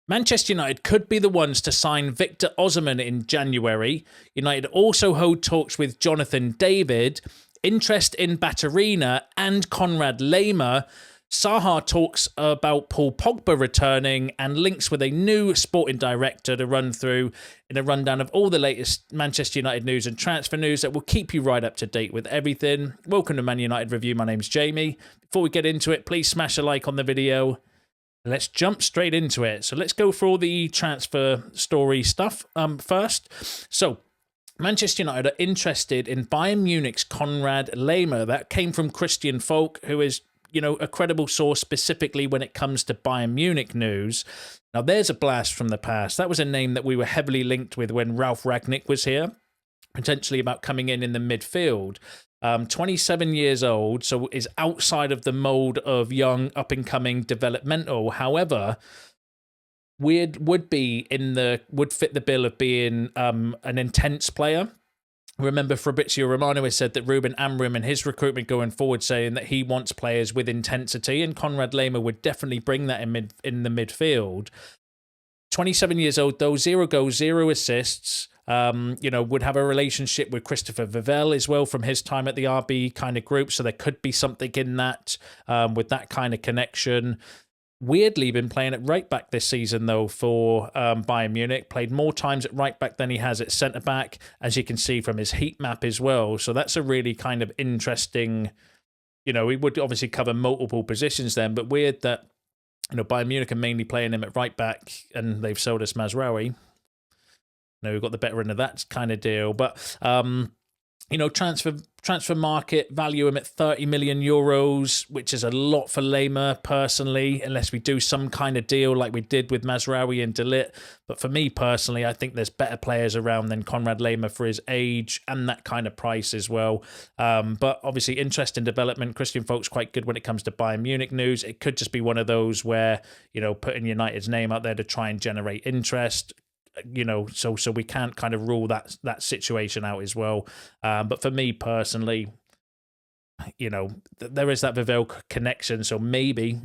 Manchester United could be the ones to sign Victor Osimhen in January. United also hold talks with Jonathan David, interest in Baturina and Konrad Laimer. Saha talks about Paul Pogba returning and links with a new sporting director to run through in a rundown of all the latest Manchester United news and transfer news that will keep you right up to date with everything. Welcome to Man United Review. My name's Jamie. Before we get into it, please smash a like on the video. Let's jump straight into it. So let's go through all the transfer story stuff first. So Manchester United are interested in Bayern Munich's Konrad Laimer. That came from Christian Falk, who is, a credible source specifically when it comes to Bayern Munich news. Now, there's a blast from the past. That was a name that we were heavily linked with when Ralf Rangnick was here, potentially about coming in the midfield. 27 years old, so is outside of the mold of young, up-and-coming, developmental. However, would fit the bill of being an intense player. Remember, Fabrizio Romano has said that Ruben Amorim and his recruitment going forward saying that he wants players with intensity, and Konrad Laimer would definitely bring that in the midfield. 27 years old, though, 0 goals, 0 assists. Would have a relationship with Christopher Vivell as well from his time at the RB kind of group. So there could be something in that with that kind of connection. Weirdly, been playing at right back this season, though, for Bayern Munich. Played more times at right back than he has at centre back, as you can see from his heat map as well. So that's a really kind of interesting, he would obviously cover multiple positions then, but weird that, Bayern Munich are mainly playing him at right back and they've sold us Mazraoui. We've got the better end of that kind of deal. But, transfer market value him at 30 million euros, which is a lot for Laimer personally, unless we do some kind of deal like we did with Mazraoui and De Ligt. But for me personally, I think there's better players around than Konrad Laimer for his age and that kind of price as well. But obviously, interest in development. Christian Falk's quite good when it comes to Bayern Munich news. It could just be one of those where, putting United's name out there to try and generate interest. So we can't kind of rule that situation out as well. But for me personally, there is that Vivell connection. So maybe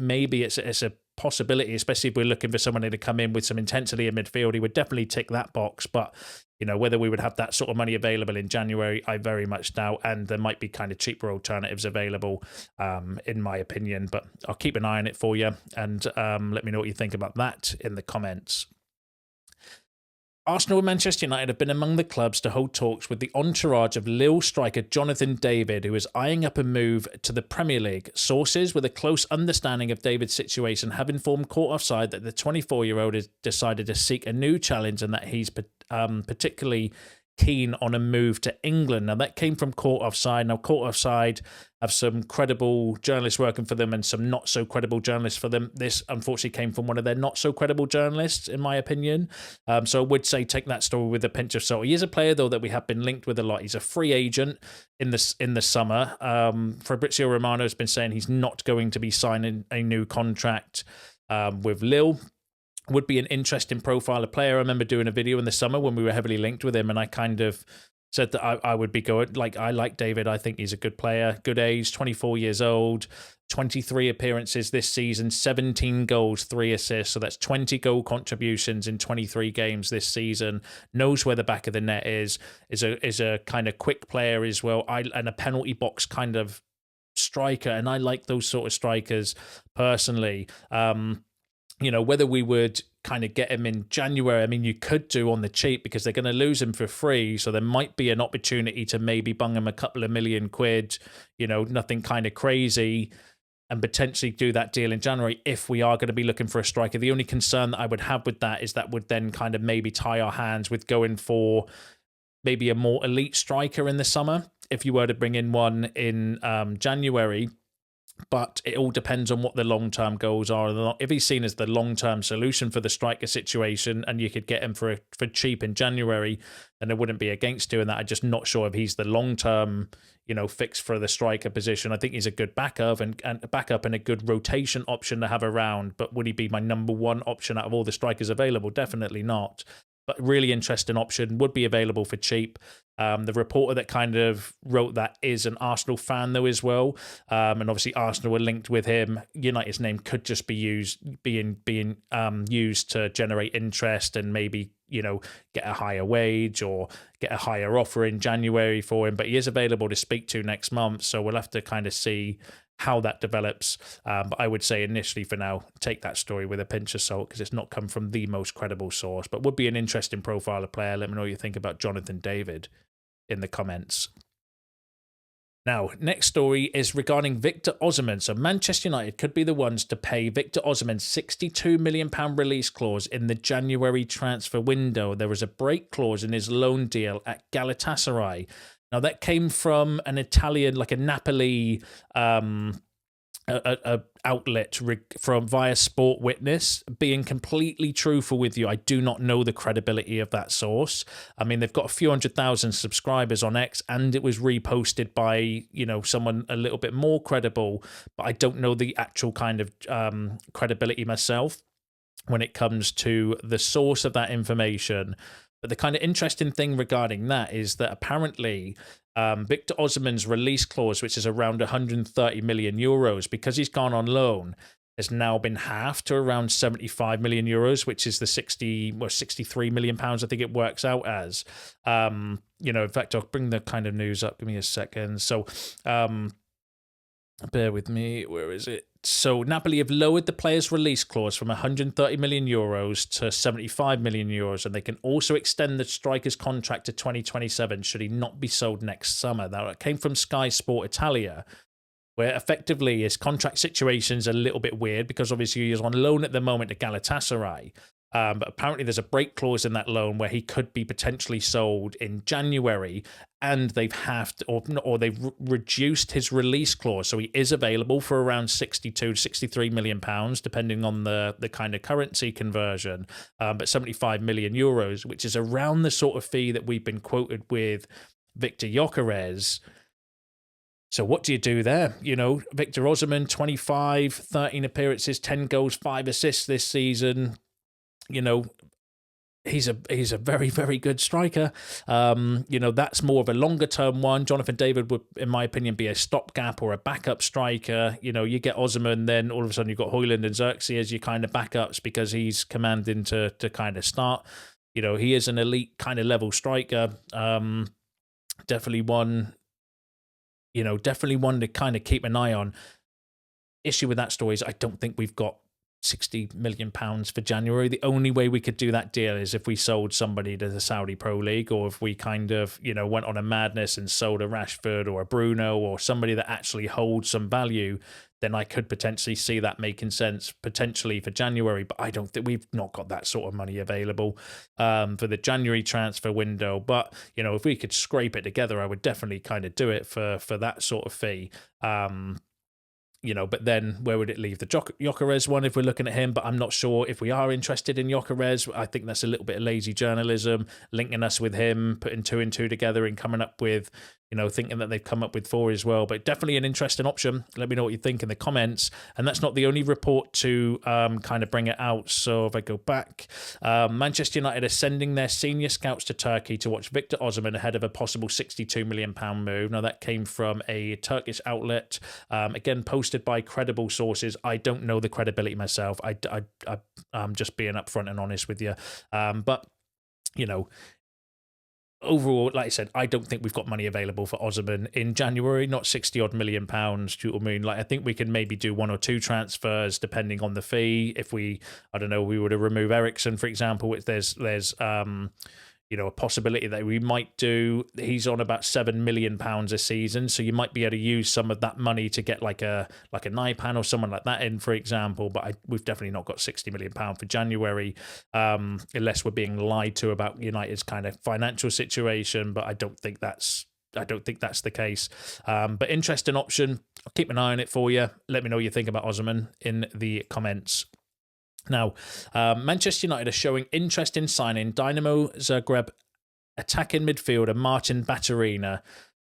it's a possibility, especially if we're looking for someone to come in with some intensity in midfield. He would definitely tick that box. But, whether we would have that sort of money available in January, I very much doubt. And there might be kind of cheaper alternatives available, in my opinion. But I'll keep an eye on it for you. And let me know what you think about that in the comments. Arsenal and Manchester United have been among the clubs to hold talks with the entourage of Lille striker Jonathan David, who is eyeing up a move to the Premier League. Sources with a close understanding of David's situation have informed Court Offside that the 24-year-old has decided to seek a new challenge and that he's particularly keen on a move to England. Now, that came from Court Offside. Now, Court Offside have some credible journalists working for them and some not so credible journalists for them. This, unfortunately, came from one of their not so credible journalists, in my opinion. So I would say take that story with a pinch of salt. He is a player, though, that we have been linked with a lot. He's a free agent in the summer. Fabrizio Romano has been saying he's not going to be signing a new contract with Lille. Would be an interesting profile of player. I remember doing a video in the summer when we were heavily linked with him, and I kind of said that I would be going, I like David. I think he's a good player, good age, 24 years old, 23 appearances this season, 17 goals, 3 assists. So that's 20 goal contributions in 23 games this season. Knows where the back of the net is a kind of quick player as well. And a penalty box kind of striker, and I like those sort of strikers personally. Whether we would kind of get him in January, I mean, you could do on the cheap because they're going to lose him for free. So there might be an opportunity to maybe bung him a couple of million quid, nothing kind of crazy, and potentially do that deal in January if we are going to be looking for a striker. The only concern that I would have with that is that would then kind of maybe tie our hands with going for maybe a more elite striker in the summer if you were to bring in one in January. But it all depends on what the long-term goals are. If he's seen as the long-term solution for the striker situation and you could get him for cheap in January, then I wouldn't be against doing that. I'm just not sure if he's the long-term, fix for the striker position. I think he's a good backup and a good rotation option to have around. But would he be my number one option out of all the strikers available? Definitely not. But really interesting option, would be available for cheap. The reporter that kind of wrote that is an Arsenal fan though as well, and obviously Arsenal were linked with him. United's name could just be being used to generate interest and maybe get a higher wage or get a higher offer in January for him. But he is available to speak to next month, so we'll have to kind of see how that develops. But I would say initially for now, take that story with a pinch of salt because it's not come from the most credible source, but would be an interesting profile of player. Let me know what you think about Jonathan David in the comments. Now, next story is regarding Victor Osimhen. So Manchester United could be the ones to pay Victor Osimhen's £62 million release clause in the January transfer window. There was a break clause in his loan deal at Galatasaray. Now, that came from an Italian, like a Napoli outlet from via Sport Witness. Being completely truthful with you, I do not know the credibility of that source. I mean, they've got a few 100,000 subscribers on X, and it was reposted by someone a little bit more credible, but I don't know the actual kind of credibility myself when it comes to the source of that information. But the kind of interesting thing regarding that is that apparently Victor Osimhen's release clause, which is around 130 million euros, because he's gone on loan, has now been halved to around 75 million euros, which is the 63 million pounds I think it works out as. In fact, I'll bring the kind of news up. Give me a second. So bear with me. Where is it? So Napoli have lowered the player's release clause from 130 million euros to 75 million euros, and they can also extend the striker's contract to 2027 should he not be sold next summer. Now, it came from Sky Sport Italia, where effectively his contract situation's a little bit weird because obviously he's on loan at the moment at Galatasaray. But apparently there's a break clause in that loan where he could be potentially sold in January, and they've reduced his release clause, so he is available for around 62 to 63 million pounds, depending on the kind of currency conversion. But 75 million euros, which is around the sort of fee that we've been quoted with Victor Gyökeres. So what do you do there? Victor Osimhen, 25, 13 appearances, 10 goals, 5 assists this season. He's a very, very good striker. That's more of a longer term one. Jonathan David would, in my opinion, be a stopgap or a backup striker. You get Osimhen, then all of a sudden you've got Højlund and Xerxes as your kind of backups because he's commanding to kind of start. He is an elite kind of level striker. Definitely one to kind of keep an eye on. Issue with that story is I don't think we've got £60 million for January. The only way we could do that deal is if we sold somebody to the Saudi Pro League, or if we kind of, went on a madness and sold a Rashford or a Bruno or somebody that actually holds some value, then I could potentially see that making sense potentially for January. But I don't think we've not got that sort of money available for the January transfer window. But, if we could scrape it together, I would definitely kind of do it for that sort of fee. But then where would it leave the Gyökeres one if we're looking at him? But I'm not sure if we are interested in Gyökeres. I think that's a little bit of lazy journalism, linking us with him, putting 2 and 2 together and coming up with, thinking that they've come up with 4 as well. But definitely an interesting option. Let me know what you think in the comments. And that's not the only report to kind of bring it out. So if I go back, Manchester United are sending their senior scouts to Turkey to watch Victor Osimhen ahead of a possible £62 million move. Now, that came from a Turkish outlet, again, posted by credible sources. I don't know the credibility myself. I'm just being upfront and honest with you. But, overall, like I said, I don't think we've got money available for Osimhen in January, not 60 odd million pounds. Do you know what I mean? Like, I think we can maybe do 1 or 2 transfers depending on the fee. If we were to remove Eriksen, for example, which there's a possibility that we might do. He's on about £7 million a season, so you might be able to use some of that money to get like a Naipan or someone like that in, for example. But we've definitely not got £60 million for January, unless we're being lied to about United's kind of financial situation. But I don't think that's the case. But interesting option. I'll keep an eye on it for you. Let me know what you think about Osimhen in the comments. Now, Manchester United are showing interest in signing Dynamo Zagreb attacking midfielder Martin Baturina.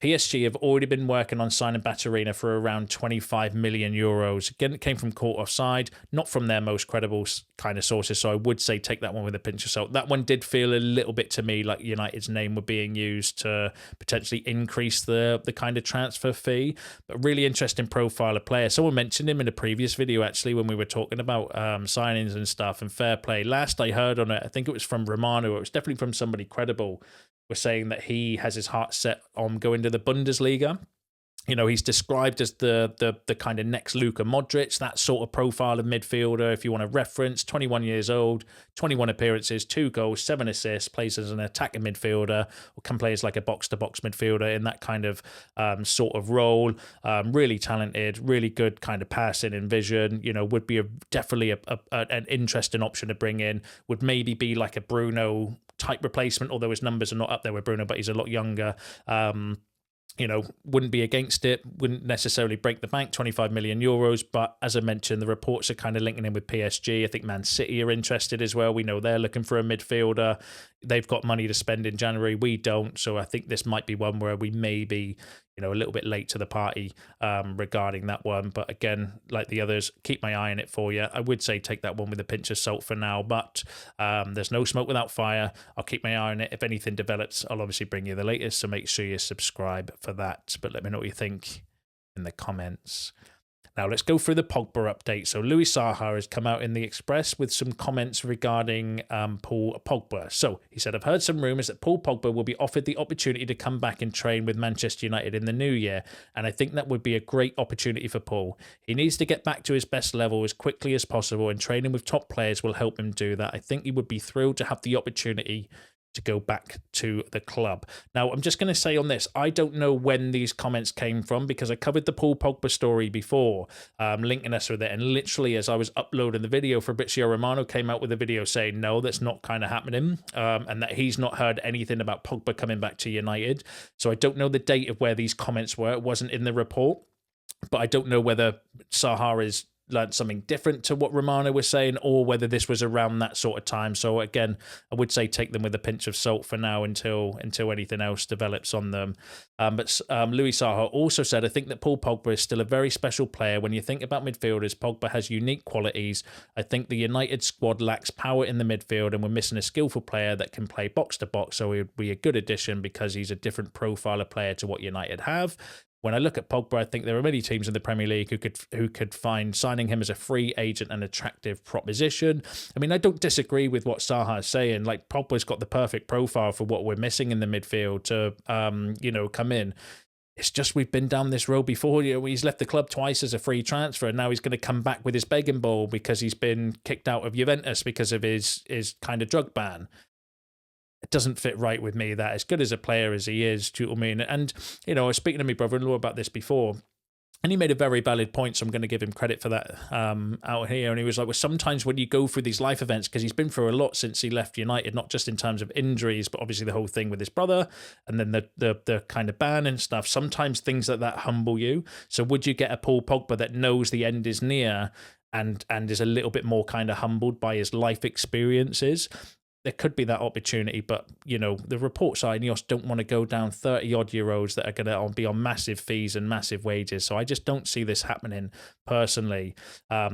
PSG have already been working on signing Baturina for around 25 million euros. Again, it came from caught offside, not from their most credible kind of sources. So I would say take that one with a pinch of salt. That one did feel a little bit to me like United's name were being used to potentially increase the kind of transfer fee. But really interesting profile of player. Someone mentioned him in a previous video, actually, when we were talking about signings and stuff, and fair play. Last I heard on it, I think it was from Romano, it was definitely from somebody credible, was saying that he has his heart set on going to the Bundesliga. You know, he's described as the kind of next Luka Modric, that sort of profile of midfielder. If you want to reference, 21 years old, 21 appearances, 2 goals, 7 assists, plays as an attacking midfielder, or can play as like a box-to-box midfielder in that kind of sort of role. Really talented, really good kind of passing and vision. You know, would be definitely an interesting option to bring in. Would maybe be like a Bruno type replacement, although his numbers are not up there with Bruno, but he's a lot younger. You know, wouldn't be against it, wouldn't necessarily break the bank, 25 million euros. But as I mentioned, the reports are kind of linking in with PSG. I think Man City are interested as well. We know they're looking for a midfielder. They've got money to spend in January. We don't. So I think this might be one where we may be, you know, a little bit late to the party regarding that one. But again, like the others, keep my eye on it for you. I would say take that one with a pinch of salt for now, but there's no smoke without fire. I'll keep my eye on it. If anything develops, I'll obviously bring you the latest, so make sure you subscribe for that. But let me know what you think in the comments. Now, let's go through the Pogba update. So, Louis Saha has come out in the Express with some comments regarding Paul Pogba. So, he said, I've heard some rumours that Paul Pogba will be offered the opportunity to come back and train with Manchester United in the new year, and I think that would be a great opportunity for Paul. He needs to get back to his best level as quickly as possible, and training with top players will help him do that. I think he would be thrilled to have the opportunity to go back to the club. Now, I'm just going to say on this, I don't know when these comments came from, because I covered the Paul Pogba story before, linking us with it, and literally as I was uploading the video, Fabrizio Romano came out with a video saying, no, that's not kind of happening, and that he's not heard anything about Pogba coming back to United. So I don't know the date of where these comments were. It wasn't in the report, but I don't know whether Saha is learned something different to what Romano was saying, or whether this was around that sort of time. So again, I would say take them with a pinch of salt for now until anything else develops on them. But Louis Saha also said, I think that Paul Pogba is still a very special player. When you think about midfielders, Pogba has unique qualities. I think the United squad lacks power in the midfield, and we're missing a skillful player that can play box to box. So he would be a good addition because he's a different profile of player to what United have. When I look at Pogba, I think there are many teams in the Premier League who could find signing him as a free agent an attractive proposition. I mean, I don't disagree with what Saha is saying. Like, Pogba's got the perfect profile for what we're missing in the midfield to, you know, come in. It's just we've been down this road before. You know, he's left the club twice as a free transfer, and now he's going to come back with his begging bowl because he's been kicked out of Juventus because of his kind of drug ban. It doesn't fit right with me that, as good as a player as he is, do you know what I mean? And, you know, I was speaking to my brother-in-law about this before, and he made a very valid point, so I'm going to give him credit for that out here. And he was like, well, sometimes when you go through these life events, because he's been through a lot since he left United, not just in terms of injuries, but obviously the whole thing with his brother, and then the kind of ban and stuff, sometimes things like that humble you. So would you get a Paul Pogba that knows the end is near and is a little bit more kind of humbled by his life experiences? There could be that opportunity, but, you know, the reports are Ineos don't want to go down 30-odd euros that are going to be on massive fees and massive wages. So I just don't see this happening personally. But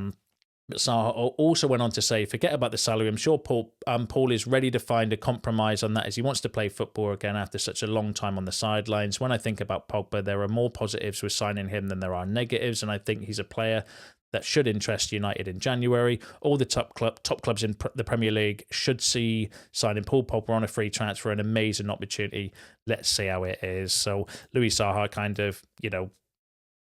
Saha also went on to say, forget about the salary. I'm sure Paul is ready to find a compromise on that, as he wants to play football again after such a long time on the sidelines. When I think about Pogba, there are more positives with signing him than there are negatives, and I think he's a player that should interest United in January. All the top clubs in the Premier League should see signing Paul Pogba on a free transfer an amazing opportunity. Let's see how it is. So Louis Saha kind of, you know,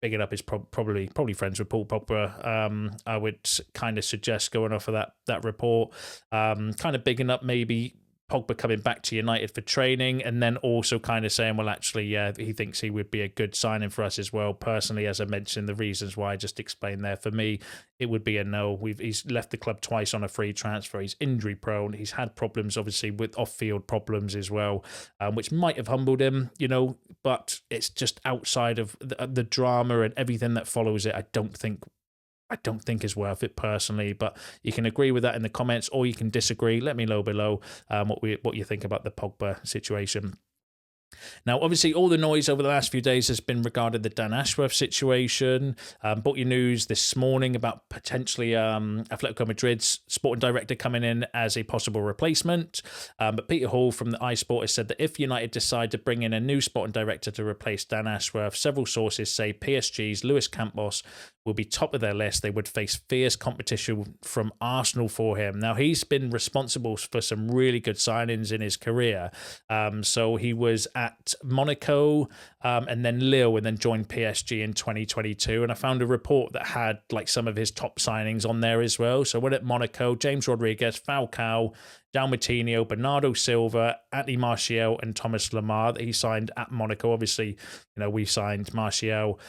bigging up is probably friends with Paul Pogba. I would kind of suggest going off of that report. Kind of bigging up maybe Pogba coming back to United for training, and then also kind of saying, well, actually, yeah, he thinks he would be a good signing for us as well. Personally, as I mentioned, the reasons why I just explained there, for me, it would be a no. He's left the club twice on a free transfer. He's injury prone. He's had problems, obviously, with off-field problems as well, which might have humbled him, you know, but it's just outside of the drama and everything that follows it. I don't think is worth it personally, but you can agree with that in the comments, or you can disagree. Let me know below what you think about the Pogba situation. Now, obviously, all the noise over the last few days has been regarding the Dan Ashworth situation. Brought you news this morning about potentially Atletico Madrid's sporting director coming in as a possible replacement. But Peter Hall from the iSport has said that if United decide to bring in a new sporting director to replace Dan Ashworth, several sources say PSG's Luis Campos will be top of their list. They would face fierce competition from Arsenal for him. Now, he's been responsible for some really good signings in his career. So he was at Monaco and then Lille and then joined PSG in 2022. And I found a report that had like some of his top signings on there as well. So when at Monaco, James Rodriguez, Falcao, João Moutinho, Bernardo Silva, Anthony Martial, and Thomas Lemar that he signed at Monaco. Obviously, we signed Martial.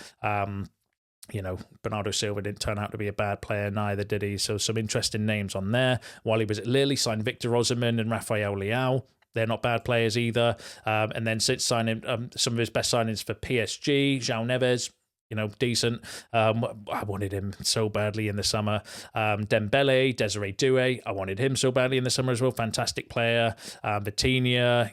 Bernardo Silva didn't turn out to be a bad player, neither did he. So some interesting names on there. While he was at Lille, he signed Victor Osimhen and Rafael Leao. They're not bad players either. And then since signing some of his best signings for PSG, João Neves, decent. I wanted him so badly in the summer. Dembele, Desiree Doué, I wanted him so badly in the summer as well. Fantastic player. Vitinha,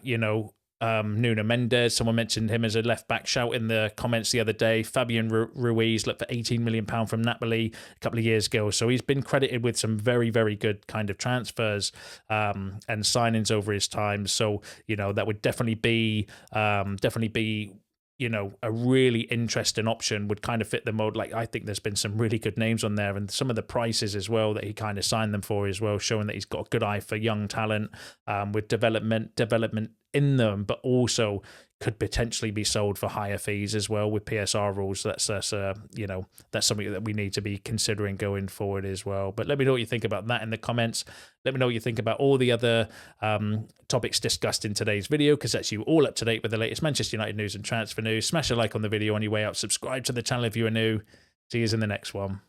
Nuno Mendes, someone mentioned him as a left back. Shout in the comments the other day. Fabian Ruiz looked for £18 million from Napoli a couple of years ago. So he's been credited with some very, very good kind of transfers and signings over his time. So, that would definitely be a really interesting option, would kind of fit the mode. Like, I think there's been some really good names on there, and some of the prices as well that he kind of signed them for as well, showing that he's got a good eye for young talent with development in them, but also could potentially be sold for higher fees as well with PSR rules. That's something that we need to be considering going forward as well. But let me know what you think about that in the comments. Let me know what you think about all the other topics discussed in today's video, because that's you all up to date with the latest Manchester United news and transfer news. Smash a like on the video on your way out. Subscribe to the channel if you are new. See you in the next one.